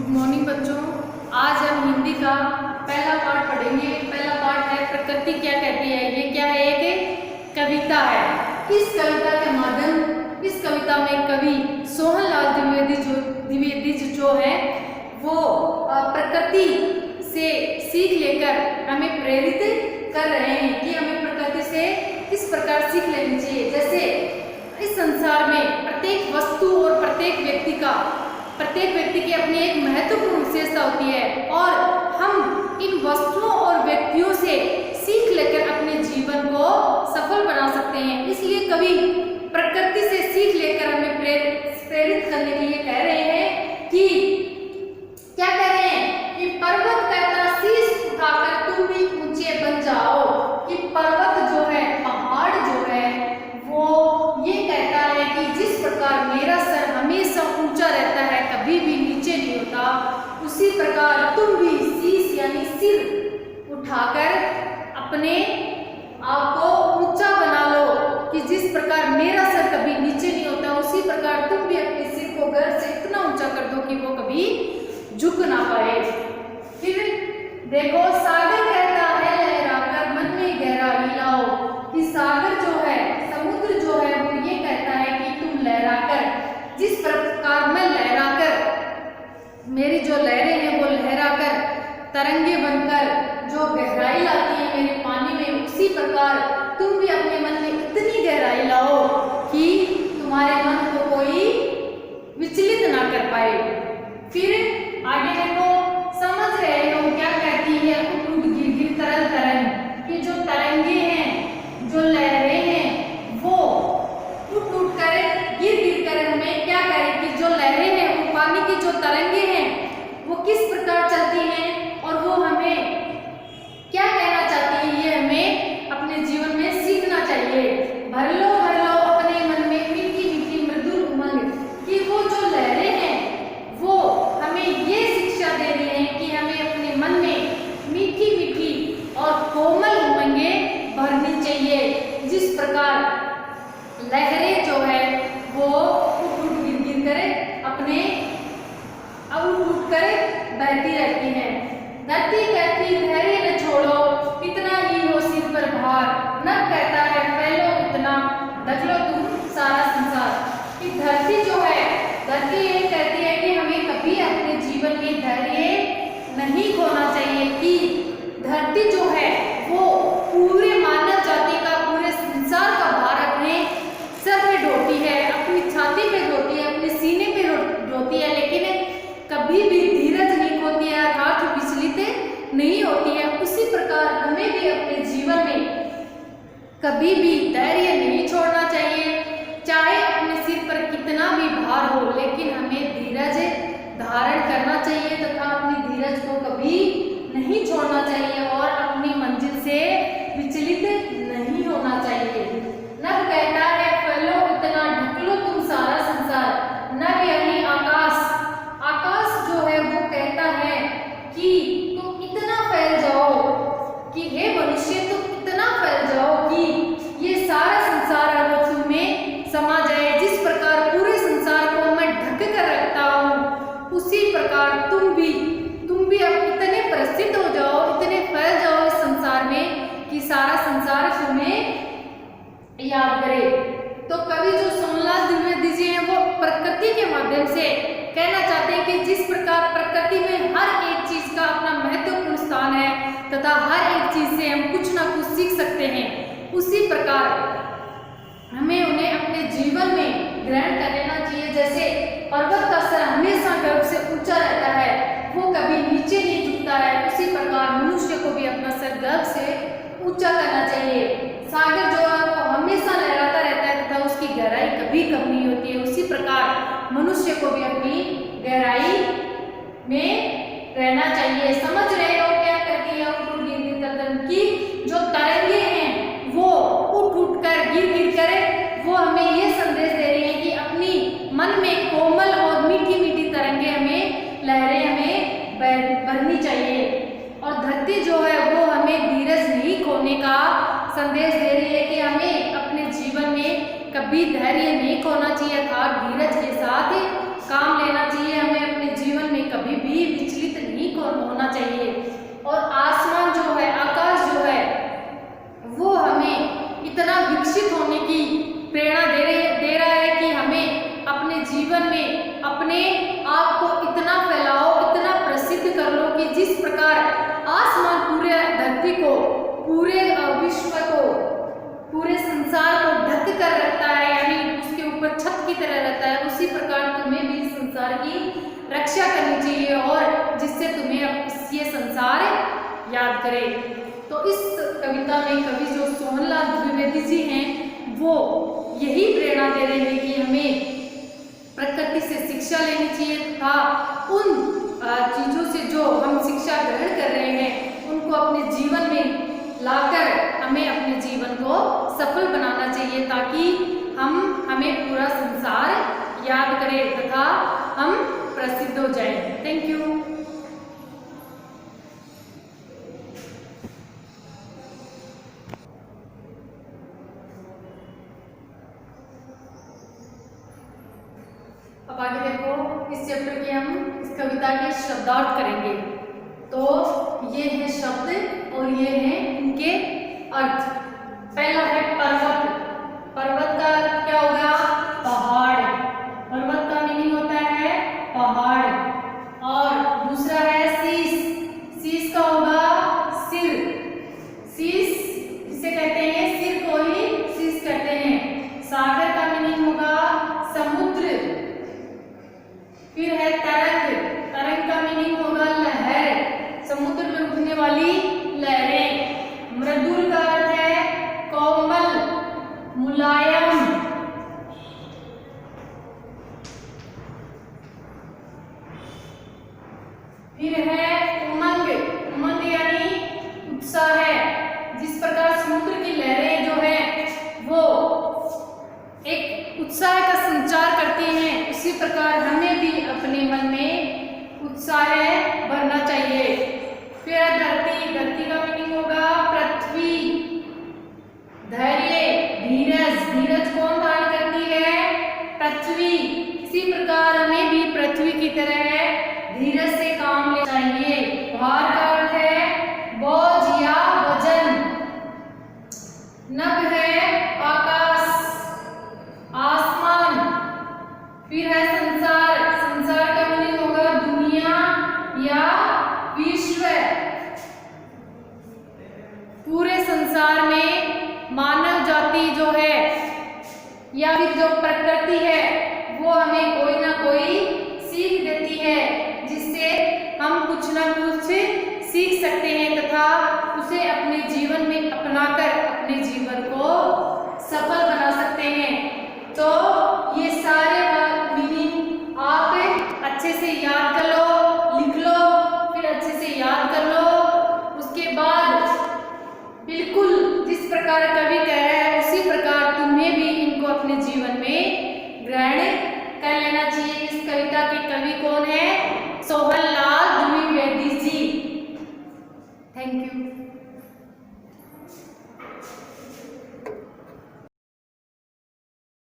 Good morning बच्चों। आज हम हिंदी का पहला पार्ट पढ़ेंगे। पहला पार्ट है प्रकृति क्या कहती है। ये क्या है? एक कविता है। इस कविता के माध्यम इस कविता में कवि सोहनलाल द्विवेदी जो है वो प्रकृति से सीख लेकर हमें प्रेरित कर रहे हैं कि हमें प्रकृति से किस प्रकार सीख लेनी चाहिए। जैसे इस संसार में प्रत्येक वस्तु और प्रत्येक व्यक्ति की अपनी एक महत्वपूर्ण विशेषता होती है और हम इन वस्तुओं और व्यक्तियों से सीख लेकर अपने जीवन को सफल बना सकते हैं। इसलिए कवि प्रकृति से सीख लेकर हमें प्रेरित करने के लिए कह रहे हैं कि क्या कह रहे हैं कि पर्वत कहता शीश उठाकर तुम भी ऊंचे बन जाओ। कि पर्वत जो है, पहाड़ जो है, वो ये कहता है कि जिस प्रकार मेरा सर हमेशा ऊंचा रहता है, कभी भी नीचे नहीं होता, उसी प्रकार तुम भी शीश यानी सिर उठाकर अपने आप को ऊंचा बना लो। कि जिस प्रकार मेरा सर कभी नीचे नहीं होता, उसी प्रकार तुम भी अपने सिर को गर्व से इतना ऊंचा कर दो कि वो कभी झुक ना पाए। फिर देखो, सागर कहता है लहराकर मन में गहराई लाओ। कि सागर जो है, समुद्र जो है, वो ये कहता है कि तुम लहराकर, जिस प्रकार मैं लहराकर, मेरी जो लहरें हैं वो लहराकर तरंगे बनकर जो गहराई लाती है मेरे पानी में, उसी प्रकार तुम भी अपने मन में इतनी गहराई लाओ कि तुम्हारे मन को कोई विचलित ना कर पाए। फिर आगे देखो, समझ रहे हो क्या कहती है उठ उठ गिर गिर तरंग तरंग। कि जो तरंगे हैं, जो लहरें हैं, वो उठ उठ कर गिर गिर कर हमें क्या करें कि जो लहरें हैं, वो पानी की जो तरंगे हैं, वो किस प्रकार चलती हैं और वो हमें क्या कहना चाहती है, ये हमें अपने जीवन में सीखना चाहिए। भर लो अपने मन में मीठी मीठी मृदुल उमंग। कि वो जो लहरें हैं वो हमें ये शिक्षा दे रही हैं कि हमें अपने मन में मीठी मीठी और कोमल उमंगे भरनी चाहिए। जिस प्रकार लहरें जो है वो उठ उठ गिर गिर कर अपने उठ उठ कर बहती रहती हैं। धरती कहती धैर्य न छोड़ो, कितना ही हो सिर पर भार। नभ कहता है फैलो इतना, ढक लो तुम सारा संसार। कि धरती जो है, धरती ये कहती है कि हमें कभी अपने जीवन में धैर्य नहीं खोना चाहिए। कि धरती जो है वो पूरे मानव जाति का, पूरे संसार का भार अपने सर पे ढोती है, अपनी छाती पे ढोती है, अपने सीने पे ढोती है, लेकिन कभी भी धीरज नहीं खोती है, अर्थात विचलित नहीं होती है। उसी प्रकार हमें भी अपने जीवन में कभी भी धैर्य नहीं छोड़ना चाहिए। चाहे अपने सिर पर कितना भी भार हो, लेकिन हमें धीरज धारण करना चाहिए तथा अपनी धीरज को कभी नहीं छोड़ना चाहिए और अपनी मंजिल से विचलित नहीं होना चाहिए। नभ कहता है फैलो इतना, ढक लो तुम सारा संसार। नभ यानी आकाश। आकाश जो है वो कहता है कि तुम इतना फैल जाओ, कि हे मनुष्य तुम इतना फैल जाओ कि ये सारा संसार अब तुम्हें समा जाए। जिस प्रकार पूरे संसार को मैं ढक कर रखता हूँ, उसी प्रकार तुम भी अब इतने प्रसिद्ध हो जाओ, इतने फैल जाओ इस संसार में कि सारा संसार तुम्हें याद करे। तो कवि जो सोहनलाल द्विवेदी जी हैं वो प्रकृति के माध्यम से कहना चाहते हैं कि जिस प्रकार प्रकृति में हर एक चीज का अपना महत्वपूर्ण स्थान है तथा हर एक चीज से हम कुछ ना कुछ सीख सकते हैं, उसी प्रकार हमें उन्हें अपने जीवन में ग्रहण कर लेना चाहिए। जैसे पर्वत का सर हमेशा गर्व से ऊंचा रहता है, वो कभी नीचे नहीं झुकता है, उसी प्रकार मनुष्य को भी अपना सर गर्व से ऊंचा करना चाहिए। सागर जो है वो हमेशा लहराता रहता है तथा उसकी गहराई कभी कम नहीं होती है, उसी प्रकार मनुष्य को भी अपनी गहराई में रहना चाहिए। समझ रहे हो क्या कहती है उठ उठ गिर गिर कर। की जो तरंगे हैं वो उठ उठ कर गिर गिर कर वो हमें ये संदेश दे रही है कि अपनी मन में कोमल और मीठी मीठी तरंगे हमें, लहरें हमें भरनी चाहिए। और धरती जो है वो हमें धीरज नहीं खोने का संदेश दे रही है कि हमें अपने जीवन में कभी धैर्य नहीं खोना चाहिए था, धीरज के साथ काम लेना चाहिए, हमें अपने जीवन में कभी भी विचलित नहीं होना चाहिए। और आसमान जो है, आकाश जो है, वो हमें इतना विकसित होने की प्रेरणा दे रहा है कि हमें अपने जीवन में अपने आप को इतना फैलाओ, इतना प्रसिद्ध कर लो कि जिस प्रकार आसमान पूरे धरती को, पूरे विश्व को, पूरे संसार को ढक कर रखता है, यानी उसके ऊपर छत की तरह रहता है, उसी प्रकार तुम्हें भी संसार की रक्षा करनी चाहिए और जिससे तुम्हें ये संसार याद करे। तो इस कविता में कवि जो सोहनलाल द्विवेदी जी हैं, वो यही प्रेरणा दे रहे हैं कि हमें प्रकृति से शिक्षा लेनी चाहिए तथा उन चीज़ों से जो हम शिक्षा ग्रहण कर रहे हैं उनको अपने जीवन में लाकर हमें अपने जीवन को सफल बनाना चाहिए, ताकि हमें पूरा संसार याद करे तथा हम प्रसिद्ध हो जाएं। Thank you. अब आगे देखो, इस चैप्टर के हम इस कविता के शब्दार्थ करेंगे। तो ये है शब्द और ये है इनके अर्थ। पहला है पर्वत। पर्वत का अर्थ क्या होगा? पहाड़। पर्वत का मीनिंग होता है पहाड़। और दूसरा है शीश। शीश का होगा सिर। शीश जिसे कहते हैं, सिर को ही शीश कहते हैं। सागर का मीनिंग होगा समुद्र। फिर है तरंग। तरंग का मीनिंग होगा लहर, समुद्र में उठने वाली लहरें। मृदुल का अर्थ है कोमल, मुलायम। फिर है उमंग। उमंग यानी उत्साह है। जिस प्रकार समुद्र की लहरें जो है वो एक उत्साह का संचार करती हैं, उसी प्रकार हमें भी अपने मन में उत्साह भरना चाहिए। फिर धरती। धरती का मीनिंग होगा पृथ्वी। धैर्य, धीरज। धीरज कौन धारण करती है? पृथ्वी। इसी प्रकार हमें भी पृथ्वी की तरह धीरज से काम लेना चाहिए। भार का अर्थ है बोझ या वजन। नभ है आकाश, आसमान। फिर है संसार। संसार का मीनिंग होगा दुनिया या विश्व। पूरे संसार में मानव जाति जो है या फिर जो प्रकृति है वो हमें कोई ना कोई सीख देती है, जिससे हम कुछ ना कुछ सीख सकते हैं तथा उसे अपने जीवन में अपनाकर अपने जीवन को सफल बना सकते हैं। तो ये सारे मीनिंग आप अच्छे से याद कर लो, लिख लो, फिर अच्छे से याद कर लो। उसके बाद बिल्कुल जिस प्रकार कवि कह रहा है उसी प्रकार तुम्हें भी इनको अपने जीवन में ग्रहण कर लेना चाहिए। इस कविता के कवि कौन है? सोहनलाल